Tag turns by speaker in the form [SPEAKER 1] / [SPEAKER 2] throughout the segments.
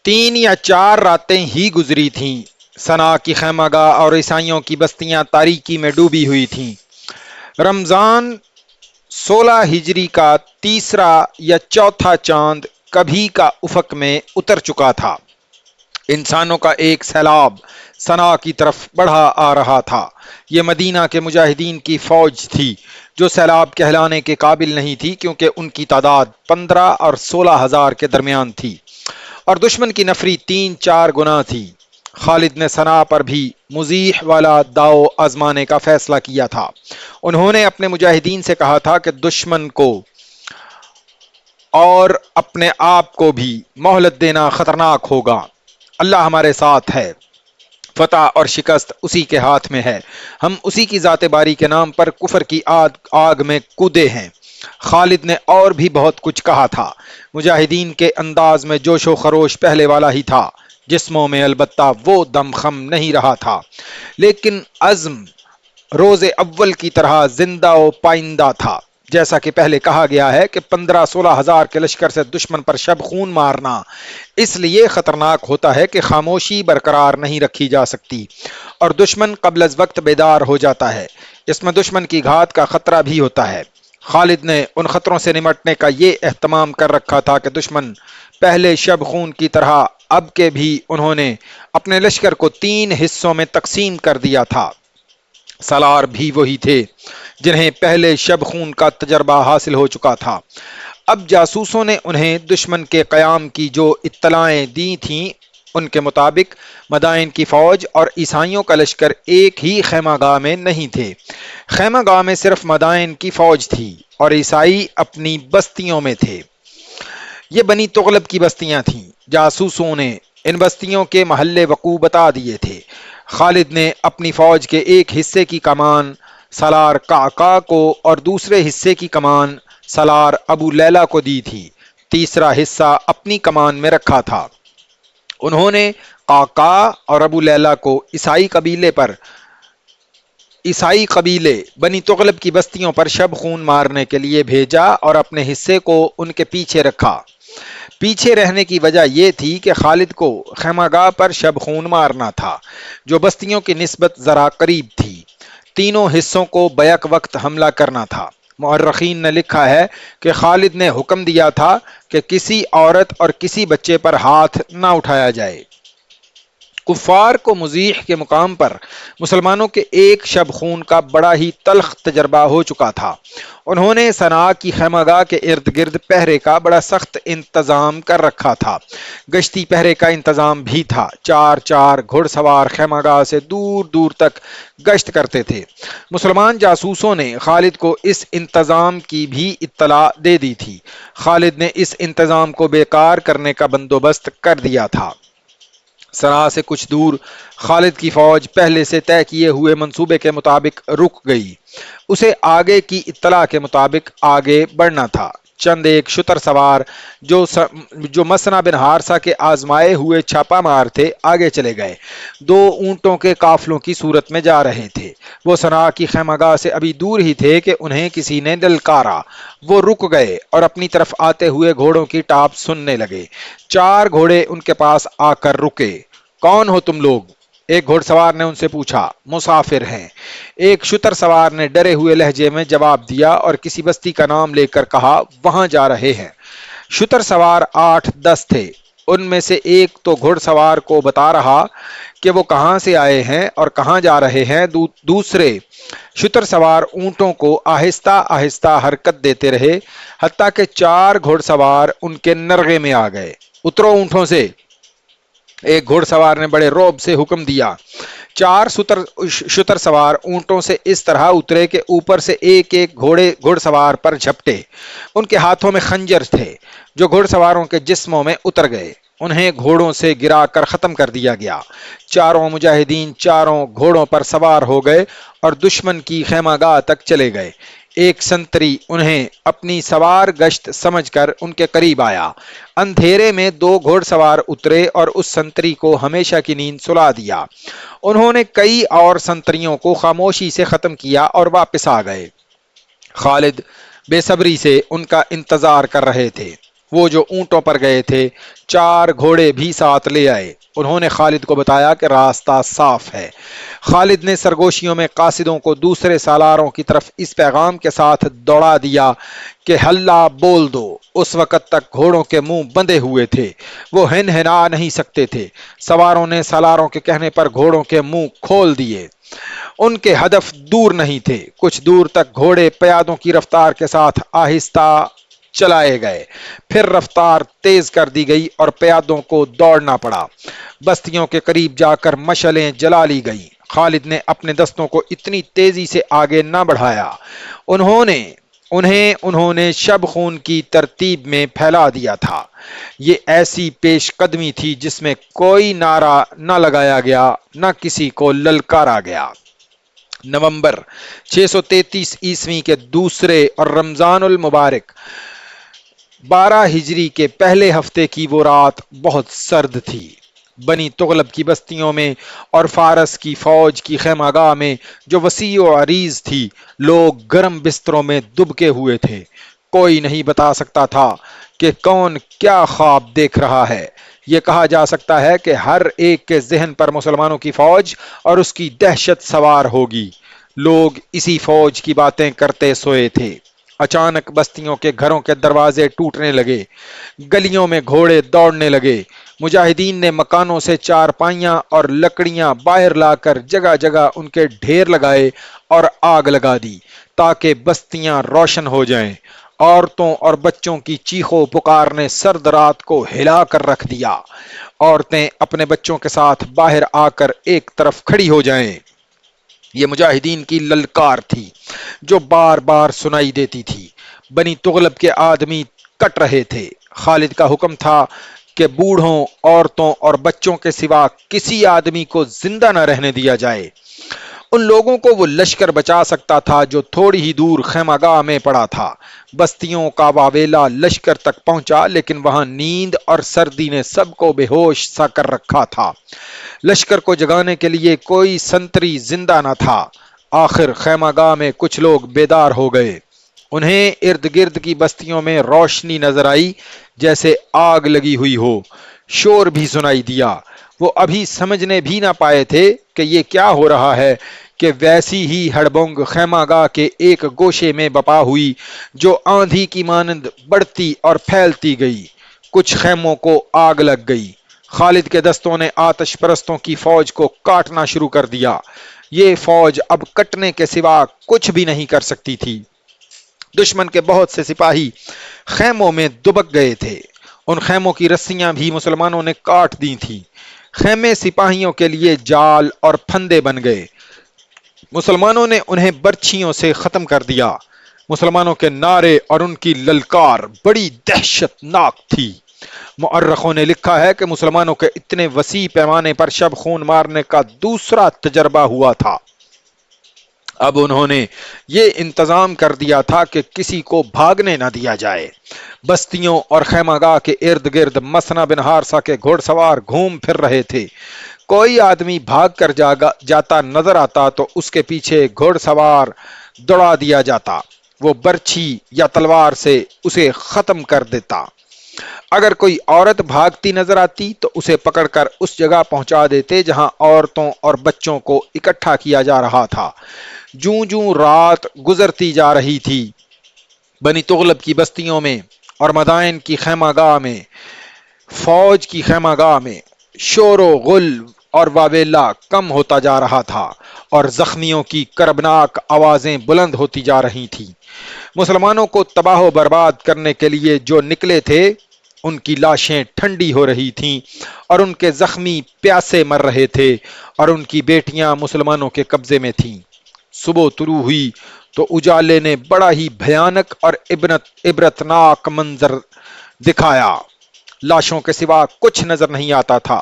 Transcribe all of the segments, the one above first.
[SPEAKER 1] 3 یا 4 راتیں ہی گزری تھیں، صنعا کی خیمہ گاہ اور عیسائیوں کی بستیاں تاریکی میں ڈوبی ہوئی تھیں۔ رمضان 16 ہجری کا تیسرا یا چوتھا چاند کبھی کا افق میں اتر چکا تھا۔ انسانوں کا ایک سیلاب صنعا کی طرف بڑھا آ رہا تھا۔ یہ مدینہ کے مجاہدین کی فوج تھی جو سیلاب کہلانے کے قابل نہیں تھی، کیونکہ ان کی تعداد 15 اور 16 ہزار کے درمیان تھی اور دشمن کی نفری 3-4 گنا تھی۔ خالد نے صنعا پر بھی مزیح والا داؤ آزمانے کا فیصلہ کیا تھا۔ انہوں نے اپنے مجاہدین سے کہا تھا کہ دشمن کو اور اپنے آپ کو بھی مہلت دینا خطرناک ہوگا۔ اللہ ہمارے ساتھ ہے، فتح اور شکست اسی کے ہاتھ میں ہے، ہم اسی کی ذات باری کے نام پر کفر کی آگ میں کودے ہیں۔ خالد نے اور بھی بہت کچھ کہا تھا۔ مجاہدین کے انداز میں جوش و خروش پہلے والا ہی تھا، جسموں میں البتہ وہ دم خم نہیں رہا تھا، لیکن عزم روز اول کی طرح زندہ و پائندہ تھا۔ جیسا کہ پہلے کہا گیا ہے کہ 15-16 ہزار کے لشکر سے دشمن پر شب خون مارنا اس لیے خطرناک ہوتا ہے کہ خاموشی برقرار نہیں رکھی جا سکتی اور دشمن قبل از وقت بیدار ہو جاتا ہے۔ اس میں دشمن کی گھات کا خطرہ بھی ہوتا ہے۔ خالد نے ان خطروں سے نمٹنے کا یہ اہتمام کر رکھا تھا کہ دشمن پہلے شب خون کی طرح اب کے بھی انہوں نے اپنے لشکر کو 3 حصوں میں تقسیم کر دیا تھا۔ سالار بھی وہی تھے جنہیں پہلے شب خون کا تجربہ حاصل ہو چکا تھا۔ اب جاسوسوں نے انہیں دشمن کے قیام کی جو اطلاعیں دی تھیں ان کے مطابق مدائن کی فوج اور عیسائیوں کا لشکر ایک ہی خیمہ گاہ میں نہیں تھے۔ خیمہ گاہ میں صرف مدائن کی فوج تھی اور عیسائی اپنی بستیوں میں تھے۔ یہ بنی تغلب کی بستیاں تھیں۔ جاسوسوں نے ان بستیوں کے محلے وقوع بتا دیے تھے۔ خالد نے اپنی فوج کے ایک حصے کی کمان سالار قعقاع کو اور دوسرے حصے کی کمان سالار ابو لیلہ کو دی تھی۔ تیسرا حصہ اپنی کمان میں رکھا تھا۔ انہوں نے قعقاع اور ابو لیلہ کو عیسائی قبیلے بنی تغلب کی بستیوں پر شب خون مارنے کے لیے بھیجا اور اپنے حصے کو ان کے پیچھے رکھا۔ پیچھے رہنے کی وجہ یہ تھی کہ خالد کو خیمہ گاہ پر شب خون مارنا تھا جو بستیوں کی نسبت ذرا قریب تھی۔ تینوں حصوں کو بیک وقت حملہ کرنا تھا۔ مورخین نے لکھا ہے کہ خالد نے حکم دیا تھا کہ کسی عورت اور کسی بچے پر ہاتھ نہ اٹھایا جائے۔ کفار کو مزیح کے مقام پر مسلمانوں کے ایک شب خون کا بڑا ہی تلخ تجربہ ہو چکا تھا۔ انہوں نے صنعا کی خیمہ گاہ کے ارد گرد پہرے کا بڑا سخت انتظام کر رکھا تھا۔ گشتی پہرے کا انتظام بھی تھا۔ 4 گھڑ سوار خیمہ گاہ سے دور دور تک گشت کرتے تھے۔ مسلمان جاسوسوں نے خالد کو اس انتظام کی بھی اطلاع دے دی تھی۔ خالد نے اس انتظام کو بیکار کرنے کا بندوبست کر دیا تھا۔ صنعا سے کچھ دور خالد کی فوج پہلے سے طے کیے ہوئے منصوبے کے مطابق رک گئی۔ اسے آگے کی اطلاع کے مطابق آگے بڑھنا تھا۔ چند ایک شتر سوار جو مسنا بن حارثہ کے آزمائے ہوئے چھاپا مار تھے آگے چلے گئے۔ 2 اونٹوں کے قافلوں کی صورت میں جا رہے تھے۔ وہ صنعا کی خیمہ گاہ سے ابھی دور ہی تھے کہ انہیں کسی نے للکارا۔ وہ رک گئے اور اپنی طرف آتے ہوئے گھوڑوں کی ٹاپ سننے لگے۔ 4 گھوڑے ان کے پاس آ کر رکے۔ کون ہو تم لوگ؟ ایک گھوڑ سوار نے ان سے پوچھا۔ مسافر ہیں، ایک شتر سوار نے ڈرے ہوئے لہجے میں جواب دیا اور کسی بستی کا نام لے کر کہا وہاں جا رہے ہیں۔ شتر سوار 8-10 تھے۔ ان میں سے ایک تو گھوڑ سوار کو بتا رہا کہ وہ کہاں سے آئے ہیں اور کہاں جا رہے ہیں۔ دوسرے شتر سوار اونٹوں کو آہستہ آہستہ حرکت دیتے رہے حتیٰ کہ 4 گھوڑ سوار ان کے نرغے میں آ گئے۔ اترو اونٹوں سے، ایک گھوڑ سوار نے بڑے رعب سے حکم دیا۔ 4 شتر سوار اونٹوں سے اس طرح اترے کہ اوپر سے ایک ایک گھوڑ سوار پر جھپٹے۔ ان کے ہاتھوں میں خنجر تھے جو گھوڑ سواروں کے جسموں میں اتر گئے۔ انہیں گھوڑوں سے گرا کر ختم کر دیا گیا۔ چاروں مجاہدین 4 گھوڑوں پر سوار ہو گئے اور دشمن کی خیمہ گاہ تک چلے گئے۔ ایک سنتری انہیں اپنی سوار گشت سمجھ کر ان کے قریب آیا۔ اندھیرے میں 2 گھوڑ سوار اترے اور اس سنتری کو ہمیشہ کی نیند سلا دیا۔ انہوں نے کئی اور سنتریوں کو خاموشی سے ختم کیا اور واپس آ گئے۔ خالد بے صبری سے ان کا انتظار کر رہے تھے۔ وہ جو اونٹوں پر گئے تھے 4 گھوڑے بھی ساتھ لے آئے۔ انہوں نے خالد کو بتایا کہ راستہ صاف ہے۔ خالد نے سرگوشیوں میں قاصدوں کو دوسرے سالاروں کی طرف اس پیغام کے ساتھ دوڑا دیا کہ ہلہ بول دو۔ اس وقت تک گھوڑوں کے منہ بندے ہوئے تھے، وہ ہنہنا نہیں سکتے تھے۔ سواروں نے سالاروں کے کہنے پر گھوڑوں کے منہ کھول دیے۔ ان کے ہدف دور نہیں تھے، کچھ دور تک گھوڑے پیادوں کی رفتار کے ساتھ آہستہ چلائے گئے، پھر رفتار تیز کر دی گئی اور پیادوں کو دوڑنا پڑا۔ بستیوں کے قریب جا کر مشعلیں جلا لی گئیں۔ خالد نے اپنے دستوں کو اتنی تیزی سے آگے نہ بڑھایا، انہوں نے شب خون کی ترتیب میں پھیلا دیا تھا۔ یہ ایسی پیش قدمی تھی جس میں کوئی نعرہ نہ لگایا گیا، نہ کسی کو للکارا گیا۔ نومبر 633 عیسوی کے دوسرے اور رمضان المبارک 12 ہجری کے پہلے ہفتے کی وہ رات بہت سرد تھی۔ بنی تغلب کی بستیوں میں اور فارس کی فوج کی خیمہ گاہ میں جو وسیع و عریض تھی، لوگ گرم بستروں میں دبکے ہوئے تھے۔ کوئی نہیں بتا سکتا تھا کہ کون کیا خواب دیکھ رہا ہے۔ یہ کہا جا سکتا ہے کہ ہر ایک کے ذہن پر مسلمانوں کی فوج اور اس کی دہشت سوار ہوگی۔ لوگ اسی فوج کی باتیں کرتے سوئے تھے۔ اچانک بستیوں کے گھروں کے دروازے ٹوٹنے لگے، گلیوں میں گھوڑے دوڑنے لگے۔ مجاہدین نے مکانوں سے چارپائیاں اور لکڑیاں باہر لا کر جگہ جگہ ان کے ڈھیر لگائے اور آگ لگا دی تاکہ بستیاں روشن ہو جائیں۔ عورتوں اور بچوں کی چیخو پکار نے سرد رات کو ہلا کر رکھ دیا۔ عورتیں اپنے بچوں کے ساتھ باہر آ کر ایک طرف کھڑی ہو جائیں۔ یہ مجاہدین کی للکار تھی جو بار بار سنائی دیتی تھی۔ بنی تغلب کے آدمی کٹ رہے تھے۔ خالد کا حکم تھا کہ بوڑھوں، عورتوں اور بچوں کے سوا کسی آدمی کو زندہ نہ رہنے دیا جائے۔ ان لوگوں کو وہ لشکر بچا سکتا تھا جو تھوڑی ہی دور خیمہ گاہ میں پڑا تھا۔ بستیوں کا واویلا لشکر تک پہنچا، لیکن وہاں نیند اور سردی نے سب کو بے ہوش سا کر رکھا تھا۔ لشکر کو جگانے کے لیے کوئی سنتری زندہ نہ تھا۔ آخر خیمہ گاہ میں کچھ لوگ بیدار ہو گئے۔ انہیں ارد گرد کی بستیوں میں روشنی نظر آئی جیسے آگ لگی ہوئی ہو۔ شور بھی سنائی دیا۔ وہ ابھی سمجھنے بھی نہ پائے تھے کہ یہ کیا ہو رہا ہے کہ ویسی ہی ہڑبنگ خیمہ گاہ کے ایک گوشے میں بپا ہوئی جو آندھی کی مانند بڑھتی اور پھیلتی گئی۔ کچھ خیموں کو آگ لگ گئی۔ خالد کے دستوں نے آتش پرستوں کی فوج کو کاٹنا شروع کر دیا۔ یہ فوج اب کٹنے کے سوا کچھ بھی نہیں کر سکتی تھی۔ دشمن کے بہت سے سپاہی خیموں میں دبک گئے تھے۔ ان خیموں کی رسیاں بھی مسلمانوں نے کاٹ دی تھیں۔ خیمے سپاہیوں کے لیے جال اور پھندے بن گئے۔ مسلمانوں نے انہیں برچھیوں سے ختم کر دیا۔ مسلمانوں کے نعرے اور ان کی للکار بڑی دہشت ناک تھی۔ مورخوں نے لکھا ہے کہ مسلمانوں کے اتنے وسیع پیمانے پر شب خون مارنے کا دوسرا تجربہ ہوا تھا۔ اب انہوں نے یہ انتظام کر دیا تھا کہ کسی کو بھاگنے نہ دیا جائے۔ بستیوں اور خیمہ گاہ کے ارد گرد مسنا بن حارثہ کے گھوڑ سوار گھوم پھر رہے تھے۔ کوئی آدمی بھاگ کر جاتا نظر آتا تو اس کے پیچھے گھوڑ سوار دوڑا دیا جاتا۔ وہ برچھی یا تلوار سے اسے ختم کر دیتا۔ اگر کوئی عورت بھاگتی نظر آتی تو اسے پکڑ کر اس جگہ پہنچا دیتے جہاں عورتوں اور بچوں کو اکٹھا کیا جا رہا تھا۔ جوں جوں رات گزرتی جا رہی تھی، بنی تغلب کی بستیوں میں اور مدائن کی خیمہ گاہ میں، فوج کی خیمہ گاہ میں شور و غل اور واویلا کم ہوتا جا رہا تھا اور زخمیوں کی کربناک آوازیں بلند ہوتی جا رہی تھیں۔ مسلمانوں کو تباہ و برباد کرنے کے لیے جو نکلے تھے، ان کی لاشیں ٹھنڈی ہو رہی تھیں اور ان کے زخمی پیاسے مر رہے تھے اور ان کی بیٹیاں مسلمانوں کے قبضے میں تھیں۔ صبح طلوع ہوئی تو اجالے نے بڑا ہی بھیانک اور عبرتناک منظر دکھایا۔ لاشوں کے سوا کچھ نظر نہیں آتا تھا۔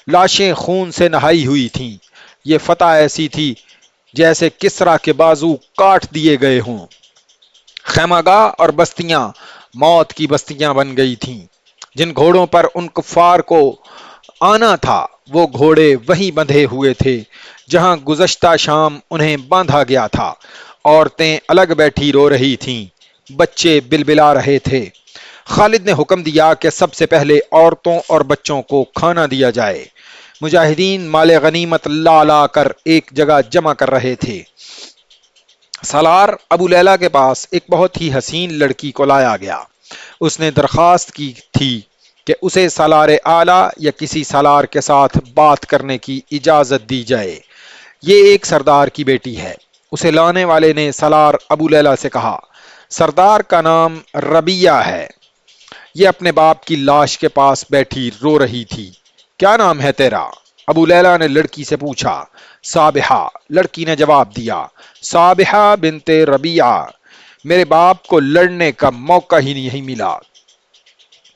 [SPEAKER 1] لاشیں خون سے نہائی ہوئی تھیں۔ یہ فتح ایسی تھی جیسے کسریٰ کے بازو کاٹ دیے گئے ہوں۔ خیمہ گاہ اور بستیاں موت کی بستیاں بن گئی تھیں۔ جن گھوڑوں پر ان کفار کو آنا تھا وہ گھوڑے وہیں بندھے ہوئے تھے جہاں گزشتہ شام انہیں باندھا گیا تھا۔ عورتیں الگ بیٹھی رو رہی تھیں، بچے بلبلا رہے تھے۔ خالد نے حکم دیا کہ سب سے پہلے عورتوں اور بچوں کو کھانا دیا جائے۔ مجاہدین مال غنیمت لا لا کر ایک جگہ جمع کر رہے تھے۔ سالار ابو لیلہ کے پاس ایک بہت ہی حسین لڑکی کو لایا گیا۔ اس نے درخواست کی تھی کہ اسے سالار اعلیٰ یا کسی سالار کے ساتھ بات کرنے کی اجازت دی جائے۔ یہ ایک سردار کی بیٹی ہے۔ اسے لانے والے نے سالار ابو لیلہ سے کہا، سردار کا نام ربیہ ہے، یہ اپنے باپ کی لاش کے پاس بیٹھی رو رہی تھی۔ کیا نام ہے تیرا؟ ابو لیلہ نے لڑکی سے پوچھا۔ صابحہ، لڑکی نے جواب دیا۔ صابحہ بنت ربیہ، میرے باپ کو لڑنے کا موقع ہی نہیں ملا۔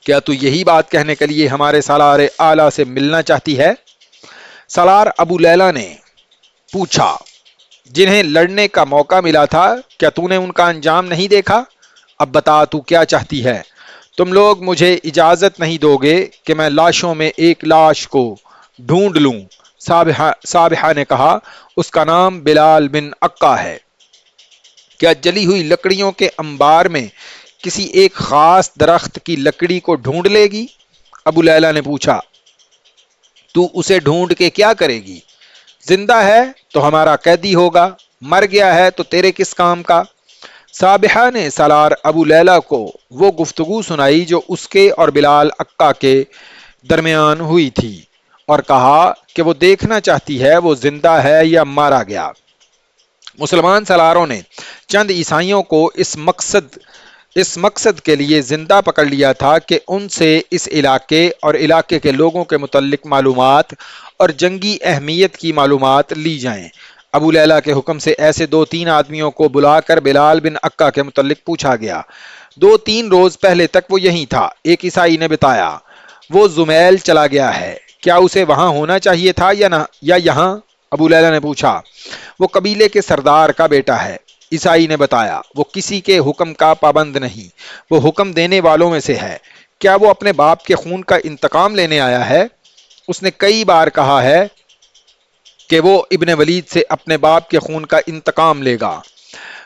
[SPEAKER 1] کیا تو یہی بات کہنے کے لیے ہمارے سالار اعلیٰ سے ملنا چاہتی ہے؟ سالار ابو لیلہ نے پوچھا، جنہیں لڑنے کا موقع ملا تھا، کیا تو نے ان کا انجام نہیں دیکھا؟ اب بتا تو کیا چاہتی ہے؟ تم لوگ مجھے اجازت نہیں دو گے کہ میں لاشوں میں ایک لاش کو ڈھونڈ لوں۔ صابحہ نے کہا، اس کا نام بلال بن عقا ہے۔ کیا جلی ہوئی لکڑیوں کے انبار میں کسی ایک خاص درخت کی لکڑی کو ڈھونڈ لے گی؟ ابو لیلہ نے پوچھا، تو اسے ڈھونڈ کے کیا کرے گی؟ زندہ ہے تو ہمارا قیدی ہوگا، مر گیا ہے تو تیرے کس کام کا؟ صابحہ نے سالار ابو لیلہ کو وہ گفتگو سنائی جو اس کے اور بلال عقا کے درمیان ہوئی تھی، اور کہا کہ وہ دیکھنا چاہتی ہے وہ زندہ ہے یا مارا گیا۔ مسلمان سالاروں نے چند عیسائیوں کو اس مقصد کے لیے زندہ پکڑ لیا تھا کہ ان سے اس علاقے اور علاقے کے لوگوں کے متعلق معلومات اور جنگی اہمیت کی معلومات لی جائیں۔ ابو لیلہ کے حکم سے ایسے 2-3 آدمیوں کو بلا کر بلال بن عقا کے متعلق پوچھا گیا۔ 2-3 روز پہلے تک وہ یہیں تھا۔ ایک عیسائی نے بتایا، وہ زمیل چلا گیا ہے، کیا اسے وہاں ہونا چاہیے تھا یا یہاں؟ ابو لیلہ نے پوچھا۔ وہ قبیلے کے سردار کا بیٹا ہے، عیسائی نے بتایا۔ وہ کسی کے حکم کا پابند نہیں، وہ حکم دینے والوں میں سے ہے۔ کیا وہ اپنے باپ کے خون کا انتقام لینے آیا ہے؟ اس نے کئی بار کہا ہے کہ وہ ابن ولید سے اپنے باپ کے خون کا انتقام لے گا۔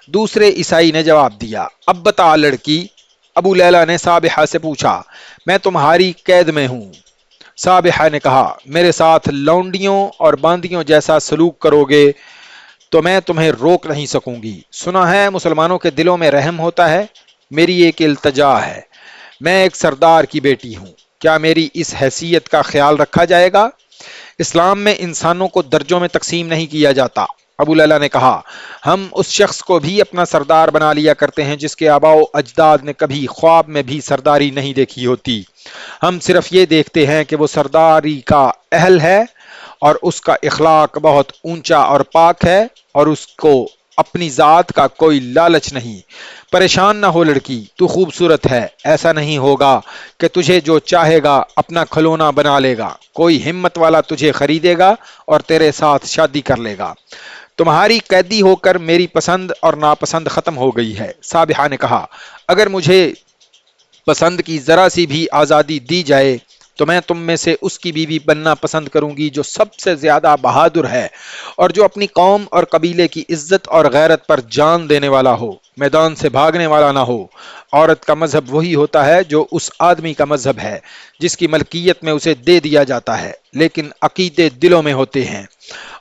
[SPEAKER 1] دوسرے عیسائی نے جواب دیا، اب بتا لڑکی۔ ابو لیلہ نے صابحہ سے پوچھا، میں تمہاری قید میں ہوں۔ صابحہ نے کہا، میرے ساتھ لونڈیوں اور باندیوں جیسا سلوک کرو گے تو میں تمہیں روک نہیں سکوں گی۔ سنا ہے مسلمانوں کے دلوں میں رحم ہوتا ہے، میری ایک التجا ہے، میں ایک سردار کی بیٹی ہوں، کیا میری اس حیثیت کا خیال رکھا جائے گا؟ اسلام میں انسانوں کو درجوں میں تقسیم نہیں کیا جاتا۔ ابو لیلہ نے کہا، ہم اس شخص کو بھی اپنا سردار بنا لیا کرتے ہیں جس کے آباء و اجداد نے کبھی خواب میں بھی سرداری نہیں دیکھی ہوتی۔ ہم صرف یہ دیکھتے ہیں کہ وہ سرداری کا اہل ہے اور اس کا اخلاق بہت اونچا اور پاک ہے اور اس کو اپنی ذات کا کوئی لالچ نہیں۔ پریشان نہ ہو لڑکی، تو خوبصورت ہے، ایسا نہیں ہوگا کہ تجھے جو چاہے گا اپنا کھلونا بنا لے گا۔ کوئی ہمت والا تجھے خریدے گا اور تیرے ساتھ شادی کر لے گا۔ تمہاری قیدی ہو کر میری پسند اور ناپسند ختم ہو گئی ہے۔ صابحہ نے کہا، اگر مجھے پسند کی ذرا سی بھی آزادی دی جائے تو میں تم میں سے اس کی بیوی بننا پسند کروں گی جو سب سے زیادہ بہادر ہے اور جو اپنی قوم اور قبیلے کی عزت اور غیرت پر جان دینے والا ہو، میدان سے بھاگنے والا نہ ہو۔ عورت کا مذہب وہی ہوتا ہے جو اس آدمی کا مذہب ہے جس کی ملکیت میں اسے دے دیا جاتا ہے، لیکن عقیدے دلوں میں ہوتے ہیں۔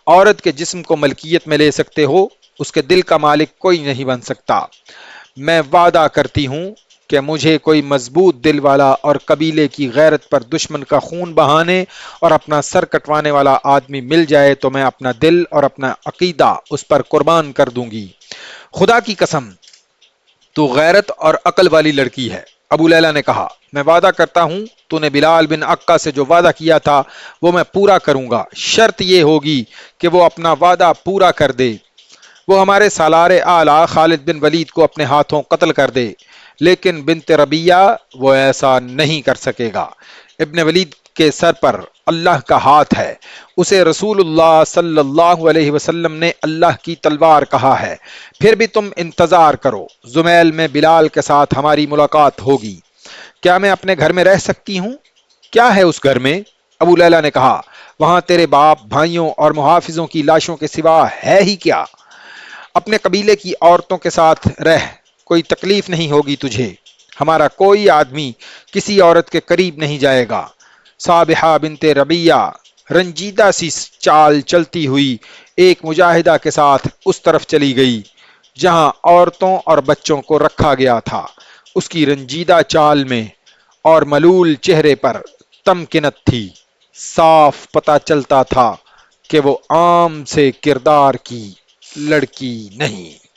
[SPEAKER 1] عورت کے جسم کو ملکیت میں لے سکتے ہو، اس کے دل کا مالک کوئی نہیں بن سکتا۔ میں وعدہ کرتی ہوں کہ مجھے کوئی مضبوط دل والا اور قبیلے کی غیرت پر دشمن کا خون بہانے اور اپنا سر کٹوانے والا آدمی مل جائے تو میں اپنا دل اور اپنا عقیدہ اس پر قربان کر دوں گی۔ خدا کی قسم، تو غیرت اور عقل والی لڑکی ہے۔ ابو لیلہ نے کہا، میں وعدہ کرتا ہوں تو نے بلال بن عقا سے جو وعدہ کیا تھا وہ میں پورا کروں گا، شرط یہ ہوگی کہ وہ اپنا وعدہ پورا کر دے، وہ ہمارے سالار اعلیٰ خالد بن ولید کو اپنے ہاتھوں قتل کر دے، لیکن بنت ربیہ وہ ایسا نہیں کر سکے گا۔ ابن ولید کے سر پر اللہ کا ہاتھ ہے، اسے رسول اللہ صلی اللہ علیہ وسلم نے اللہ کی تلوار کہا ہے۔ پھر بھی تم انتظار کرو، زمیل میں بلال کے ساتھ ہماری ملاقات ہوگی۔ کیا میں اپنے گھر میں رہ سکتی ہوں؟ کیا ہے اس گھر میں؟ ابو لیلہ نے کہا، وہاں تیرے باپ، بھائیوں اور محافظوں کی لاشوں کے سوا ہے ہی کیا؟ اپنے قبیلے کی عورتوں کے ساتھ رہ، کوئی تکلیف نہیں ہوگی تجھے۔ ہمارا کوئی آدمی کسی عورت کے قریب نہیں جائے گا۔ صابحہ بنت ربیہ رنجیدہ سی چال چلتی ہوئی ایک مجاہدہ کے ساتھ اس طرف چلی گئی جہاں عورتوں اور بچوں کو رکھا گیا تھا۔ اس کی رنجیدہ چال میں اور ملول چہرے پر تمکنت تھی۔ صاف پتہ چلتا تھا کہ وہ عام سے کردار کی لڑکی نہیں۔